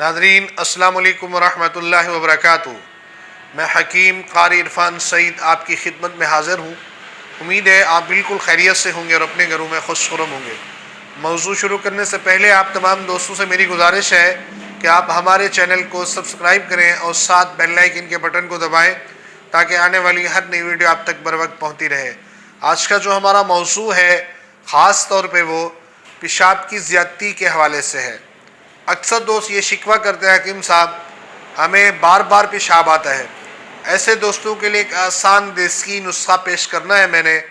नाज़रीन अस्सलाम वालेकुम वरहमतुल्लाहि वबरकातुहू। मैं हकीम क़ारी इरफ़ान सईद आपकी खिदमत में हाज़िर हूँ। उम्मीद है आप बिल्कुल खैरियत से होंगे और अपने घरों में खुशखुरम होंगे। मौज़ू शुरू करने से पहले आप तमाम दोस्तों से मेरी गुजारिश है कि आप हमारे चैनल को सब्सक्राइब करें और साथ बेल आइकन के बटन को दबाएं ताकि आने वाली हर नई वीडियो आप तक बर वक्त पहुँचती रहे। आज का जो हमारा मौज़ू है ख़ास तौर पे वो पेशाब की ज़्यादती के हवाले से है। अक्सर दोस्त ये शिकवा करते हैं हकीम साहब हमें बार बार पेशाब आता है। ऐसे दोस्तों के लिए एक आसान देसी नुस्खा पेश करना है मैंने,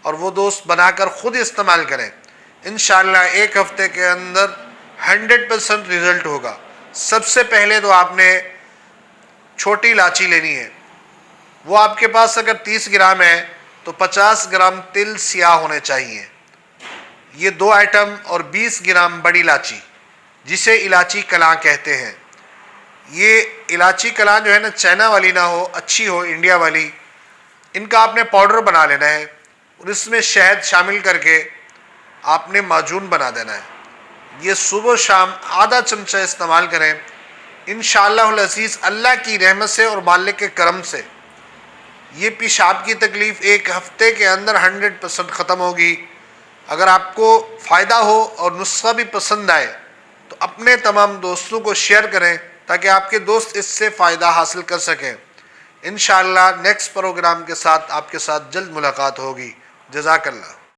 और वो दोस्त बनाकर ख़ुद इस्तेमाल करें। इंशाअल्लाह एक हफ़्ते के अंदर 100% रिज़ल्ट होगा। सबसे पहले तो आपने छोटी इलायची लेनी है। वो आपके पास अगर 30 ग्राम है तो 50 ग्राम तिल सियाह होने चाहिए। ये 2 आइटम और 20 ग्राम बड़ी इलायची जिसे इलायची कलां कहते हैं। ये इलायची कलां जो है ना, चाइना वाली ना हो, अच्छी हो, इंडिया वाली। इनका आपने पाउडर बना लेना है और इसमें शहद शामिल करके आपने माजून बना देना है। ये सुबह शाम आधा चमचा इस्तेमाल करें। इंशाअल्लाहुल अज़ीज़ अल्लाह की रहमत से और मालिक के करम से ये पेशाब की तकलीफ़ एक हफ़्ते के अंदर 100% ख़त्म होगी। अगर आपको फ़ायदा हो और नुस्खा भी पसंद आए तो अपने तमाम दोस्तों को शेयर करें ताकि आपके दोस्त इससे फ़ायदा हासिल कर सकें। इंशाअल्लाह नेक्स्ट प्रोग्राम के साथ आपके साथ जल्द मुलाकात होगी। जज़ाकल्लाह।